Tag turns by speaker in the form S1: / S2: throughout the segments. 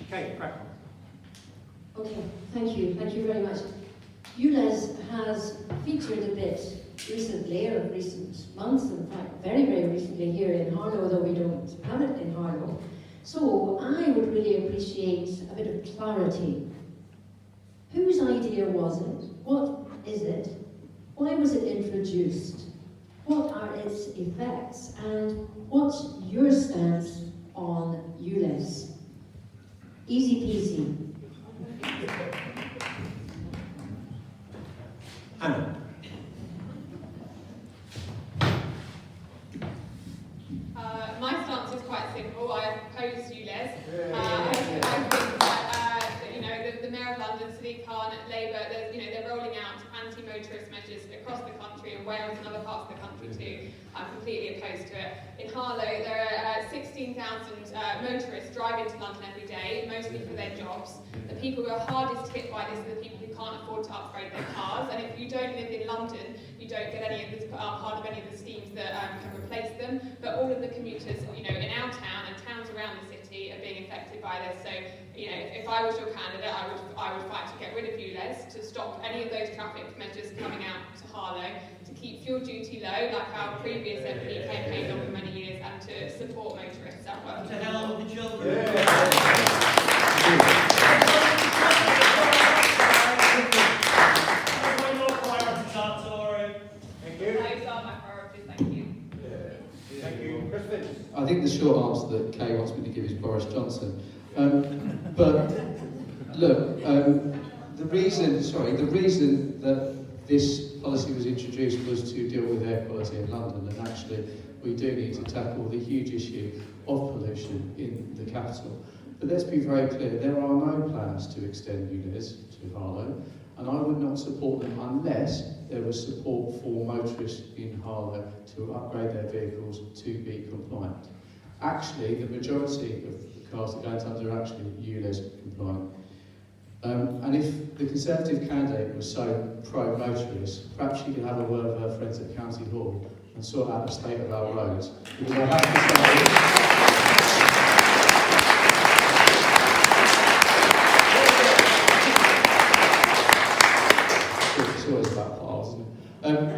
S1: Okay, crack on.
S2: Okay, thank you very much. ULEZ has featured a bit recently, or recent months, in fact, very, very recently here in Harlow, although we don't have it in Harlow. So I would really appreciate a bit of clarity. Whose idea was it? What is it? Why was it introduced? What are its effects? And what's your stance on ULEZ? Easy peasy.
S1: Anna.
S3: My stance is quite simple. I oppose ULEZ. I think that the Mayor of London, Sadiq Khan, Labour, they're rolling out anti-motorist measures across the country, and Wales and other parts of the country too. I'm completely opposed to it. In Harlow, there are 16,000 motorists driving to London every day, mostly for their jobs. The people who are hardest hit by this are the people who can't afford to upgrade their cars, and if you don't live in London, you don't get any of this part of any of the schemes that can replace them. But all of the commuters, in our town and towns around the city are being affected by this. So, if I was your candidate, I would fight to get rid of ULEZ, to stop any of those traffic measures coming out to Harlow, to keep fuel duty low, like our previous MP campaigned on for many years, and to support motorists at work.
S4: To hell with the children.
S1: Thank you.
S3: Those are my priorities, thank you.
S1: Thank you. Kristen.
S5: I think the short answer that Kay wants me to give is Boris Johnson. But look, the reason that this policy was introduced was to deal with air quality in London, and actually we do need to tackle the huge issue of pollution in the capital. But let's be very clear, there are no plans to extend ULEZ to Harlow, and I would not support them unless there was support for motorists in Harlow to upgrade their vehicles to be compliant. Actually, the majority of the cars that go into London are actually ULEZ compliant. And if the Conservative candidate was so pro-motorist, perhaps she could have a word with her friends at County Hall and sort out the state of our roads. Because I have to say, it's always about potholes, isn't it?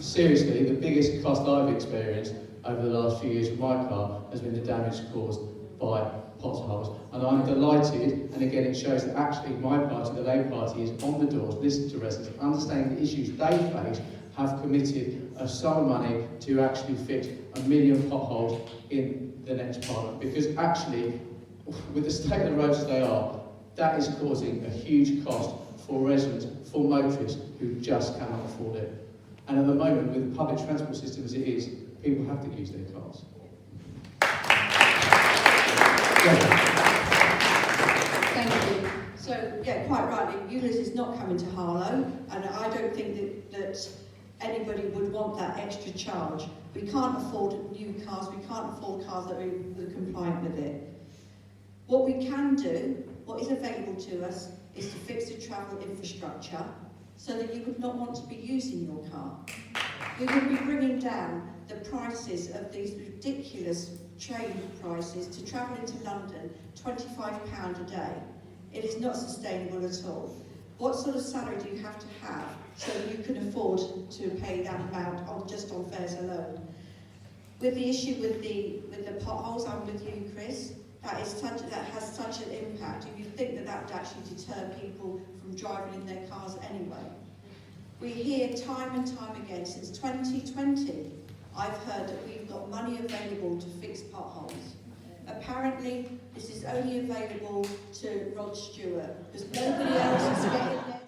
S5: Seriously, the biggest cost I've experienced over the last few years with my car has been the damage caused by potholes, and I'm delighted, and again it shows that actually my party, the Labour Party, is on the doors, listening to residents, understanding the issues they face, have committed a sum of money to actually fix 1 million potholes in the next Parliament, because actually, with the state of the roads as they are, that is causing a huge cost for residents, for motorists who just cannot afford it. And at the moment, with the public transport system as it is, people have to use their cars.
S6: Thank you. So, quite rightly, ULEZ is not coming to Harlow, and I don't think that anybody would want that extra charge. We can't afford new cars, we can't afford cars that are compliant with it. What we can do, what is available to us, is to fix the travel infrastructure so that you would not want to be using your car. We would be bringing down the prices of these ridiculous train prices to travel into London, £25 a day. It is not sustainable at all. What sort of salary do you have so that you can afford to pay that amount just on fares alone? With the issue with the potholes, I'm with you, Chris. That has such an impact. If you think that would actually deter people from driving in their cars anyway. We hear time and time again, since 2020, I've heard that we've got money available to fix potholes. Apparently, this is only available to Rod Stewart, because nobody else is getting there.